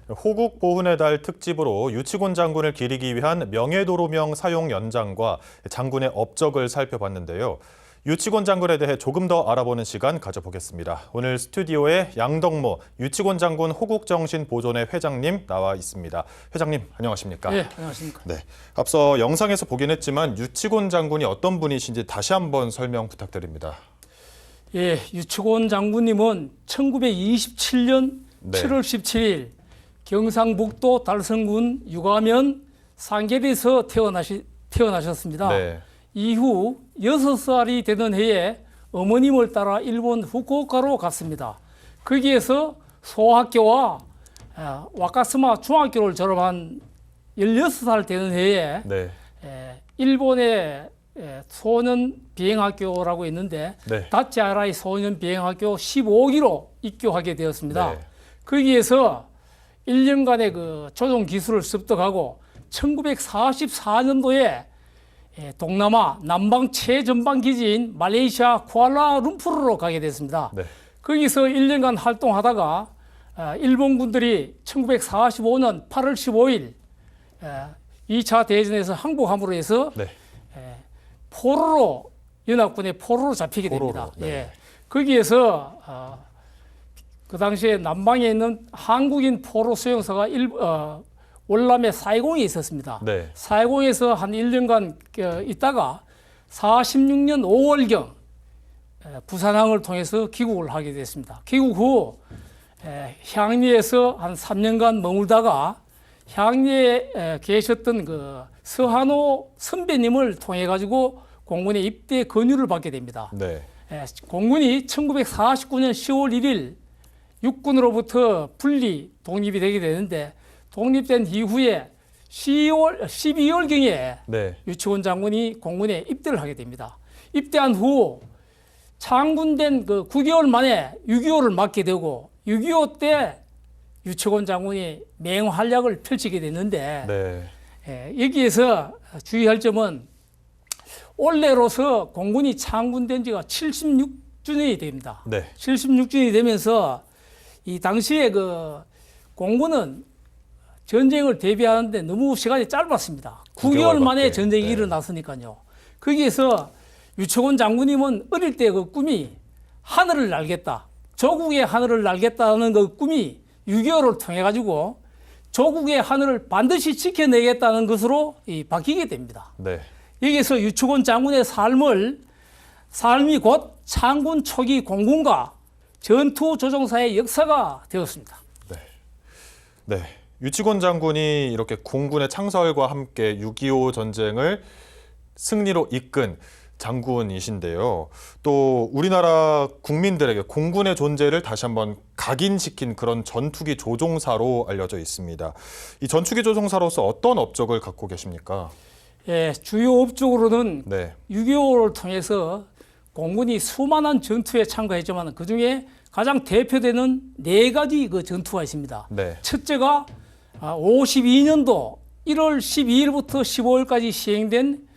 호국 보훈의 달 특집으로 유치곤 장군을 기리기 위한 명예도로명 사용 연장과 장군의 업적을 살펴봤는데요. 유치곤 장군에 대해 조금 더 알아보는 시간 가져보겠습니다. 오늘 스튜디오에 양덕모 유치곤 장군 호국정신 보존회 회장님 나와 있습니다. 회장님 안녕하십니까? 네, 안녕하십니까? 네, 앞서 영상에서 보긴 했지만 유치곤 장군이 어떤 분이신지 다시 한번 설명 부탁드립니다. 예, 유치곤 장군님은 1927년 네. 7월 17일 경상북도 달성군 유가면 상계리에서 태어나셨습니다. 네. 이후 6살이 되던 해에 어머님을 따라 일본 후쿠오카로 갔습니다. 거기에서 소학교와 와카스마 중학교를 졸업한 16살 되는 해에 네. 일본의 소년 비행학교라고 있는데 네. 다치아라이 소년 비행학교 15기로 입교하게 되었습니다. 네. 거기에서 1년간의 그 조종 기술을 습득하고 1944년도에 동남아 남방 최전방 기지인 말레이시아 쿠알라룸푸르로 가게 됐습니다. 네. 거기서 1년간 활동하다가 일본군들이 1945년 8월 15일 2차 대전에서 항복함으로 해서 네. 포로로 연합군의 포로로 잡히게 됩니다. 포로로, 네. 예. 거기에서 그 당시에 남방에 있는 한국인 포로 수용소가 월남의 사이공에 있었습니다. 네. 사이공에서 한 1년간 있다가 46년 5월경 부산항을 통해서 귀국을 하게 됐습니다. 귀국 후 향리에서 한 3년간 머물다가 향리에 계셨던 그 서한호 선배님을 통해 가지고 공군에 입대 권유를 받게 됩니다. 네. 공군이 1949년 10월 1일 육군으로부터 분리 독립이 되게 되는데 독립된 이후에 12월경에 네. 유치곤 장군이 공군에 입대를 하게 됩니다. 입대한 후 장군된 그 9개월 만에 6.25를 맞게 되고 6.25 때 유치곤 장군이 맹활약을 펼치게 됐는데 네. 여기에서 주의할 점은 올해로서 공군이 창군된 지가 76주년이 됩니다. 네. 76주년이 되면서 이 당시에 그 공군은 전쟁을 대비하는데 너무 시간이 짧았습니다. 9개월 만에 9개월밖에. 전쟁이 네. 일어났으니까요. 거기에서 유치곤 장군님은 어릴 때 그 꿈이 하늘을 날겠다. 조국의 하늘을 날겠다는 그 꿈이 6.25를 통해 가지고 조국의 하늘을 반드시 지켜내겠다는 것으로 바뀌게 됩니다. 네. 여기서 유치곤 장군의 삶이 곧 창군 초기 공군과 전투 조종사의 역사가 되었습니다. 네. 유치곤 장군이 이렇게 공군의 창설과 함께 6.25 전쟁을 승리로 이끈 장군이신데요. 또 우리나라 국민들에게 공군의 존재를 다시 한번 각인시킨 그런 전투기 조종사로 알려져 있습니다. 이 전투기 조종사로서 어떤 업적을 갖고 계십니까? 예, 주요 업적으로는 네. 6.25를 통해서 공군이 수많은 전투에 참가했지만 그중에 가장 대표되는 4가지 그 전투가 있습니다. 네. 첫째가 52년도 1월 12일부터 15일까지 시행된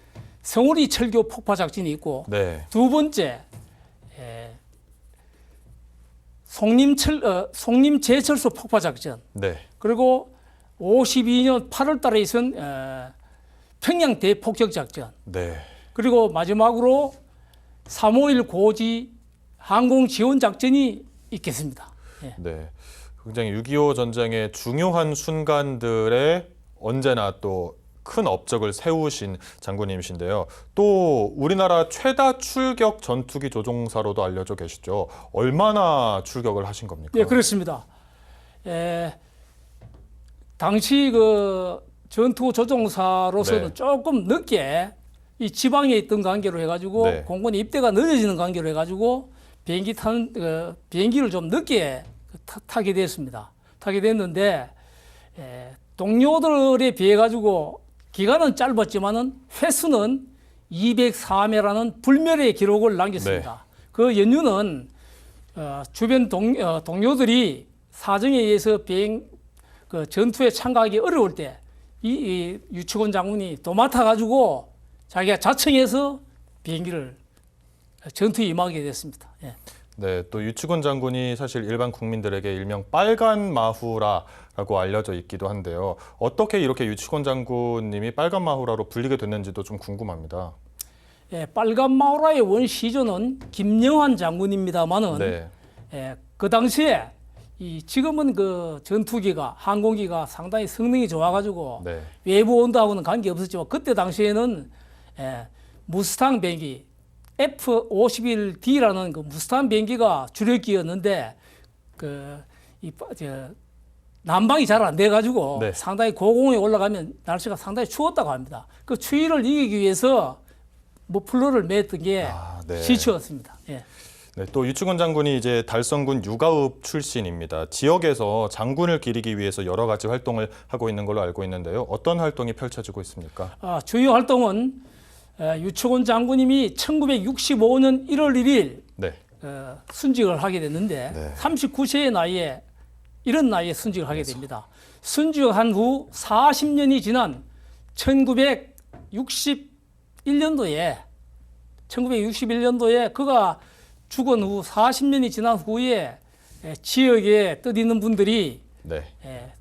성우리 철교 폭파 작전이 있고 네. 두 번째 송림제철소 폭파 작전 네. 그리고 52년 8월 달에 있은 평양 대폭격 작전 네. 그리고 마지막으로 3.5.1 고지 항공 지원 작전이 있겠습니다. 예. 네. 굉장히 6.25 전쟁의 중요한 순간들에 언제나 또 큰 업적을 세우신 장군님이신데요. 또 우리나라 최다 출격 전투기 조종사로도 알려져 계시죠. 얼마나 출격을 하신 겁니까? 네, 그렇습니다. 당시 그 전투 조종사로서는 네. 조금 늦게 이 지방에 있던 관계로 해가지고 네. 공군의 입대가 늦어지는 관계로 해가지고 비행기를 좀 늦게 타게 됐습니다. 타게 됐는데 동료들에 비해 가지고 기간은 짧았지만은 횟수는 204회라는 불멸의 기록을 남겼습니다. 네. 그 연유는 주변 동료들이 사정에 의해서 그 전투에 참가하기 어려울 때 이 유치곤 장군이 도맡아 가지고 자기가 자청해서 비행기를 전투에 임하게 됐습니다. 예. 네, 또 유치곤 장군이 사실 일반 국민들에게 일명 빨간 마후라라고 알려져 있기도 한데요. 어떻게 이렇게 유치곤 장군님이 빨간 마후라로 불리게 됐는지도 좀 궁금합니다. 예, 빨간 마우라의 원시조는 김영환 장군입니다만은 네, 그 당시에 지금은 그 전투기가 항공기가 상당히 성능이 좋아가지고 네, 외부 온도하고는 관계 없었지만 그때 당시에는 무스탕 비행기 F-51D라는 그 무스탕 비행기가 주력기였는데 난방이 잘 안 돼가지고 네. 상당히 고공에 올라가면 날씨가 상당히 추웠다고 합니다. 그 추위를 이기기 위해서 머플러를 맸던 게 네. 시초였습니다. 예. 네, 또 유치곤 장군이 이제 달성군 육아읍 출신입니다. 지역에서 장군을 기리기 위해서 여러 가지 활동을 하고 있는 걸로 알고 있는데요. 어떤 활동이 펼쳐지고 있습니까? 주요 활동은 유치곤 장군님이 1965년 1월 1일 네, 순직을 하게 됐는데 네. 39세의 나이에 이런 나이에 순직을 하게 됩니다. 순직한 후 40년이 지난 1961년도에 그가 죽은 후 40년이 지난 후에 지역에 뜻 있는 분들이 네,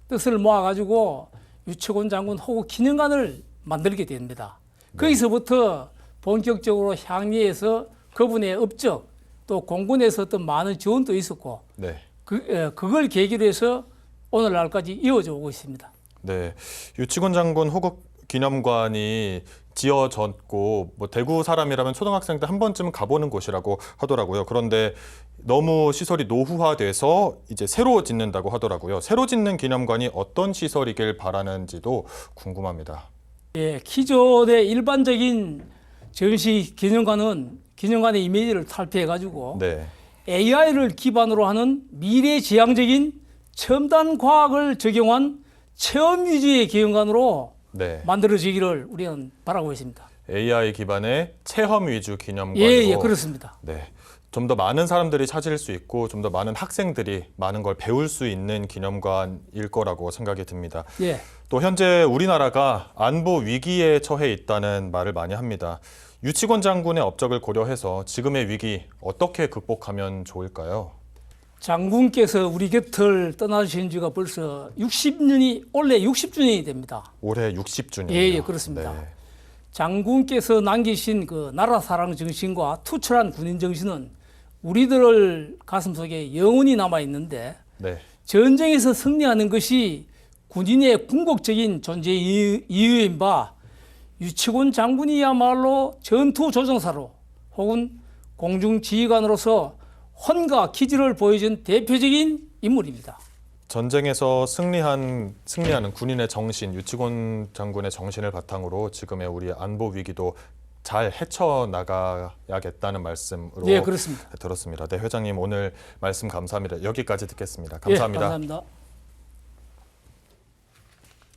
뜻을 모아가지고 유치곤 장군 호국 기념관을 만들게 됩니다. 거기서부터 본격적으로 향리에서 그분의 업적 또 공군에서 어떤 많은 지원도 있었고 네. 그걸 계기로 해서 오늘날까지 이어져 오고 있습니다. 네, 유치곤 장군 호국 기념관이 지어졌고 뭐 대구 사람이라면 초등학생 때 한 번쯤은 가보는 곳이라고 하더라고요. 그런데 너무 시설이 노후화돼서 이제 새로 짓는다고 하더라고요. 새로 짓는 기념관이 어떤 시설이길 바라는지도 궁금합니다. 예, 기존의 일반적인 전시 기념관의 이미지를 탈피해가지고 네, AI를 기반으로 하는 미래지향적인 첨단 과학을 적용한 체험 위주의 기념관으로 네. 만들어지기를 우리는 바라고 있습니다. AI 기반의 체험 위주 기념관으로. 예, 그렇습니다. 네. 좀 더 많은 사람들이 찾을 수 있고 좀 더 많은 학생들이 많은 걸 배울 수 있는 기념관일 거라고 생각이 듭니다. 예. 또 현재 우리나라가 안보 위기에 처해 있다는 말을 많이 합니다. 유치곤 장군의 업적을 고려해서 지금의 위기 어떻게 극복하면 좋을까요? 장군께서 우리 곁을 떠나신 지가 벌써 올해 60주년이 됩니다. 올해 60주년. 예, 그렇습니다. 네. 장군께서 남기신 그 나라 사랑 정신과 투철한 군인 정신은 우리들 가슴속에 영원히 남아 있는데 네. 전쟁에서 승리하는 것이 군인의 궁극적인 존재의 이유인 바 유치곤 장군이야말로 전투 조종사로 혹은 공중 지휘관으로서 혼과 기질을 보여준 대표적인 인물입니다. 전쟁에서 승리하는 군인의 정신, 유치곤 장군의 정신을 바탕으로 지금의 우리 안보 위기도 잘 헤쳐나가야겠다는 말씀으로 네, 그렇습니다. 들었습니다. 네, 회장님 오늘 말씀 감사합니다. 여기까지 듣겠습니다. 감사합니다. 예, 감사합니다.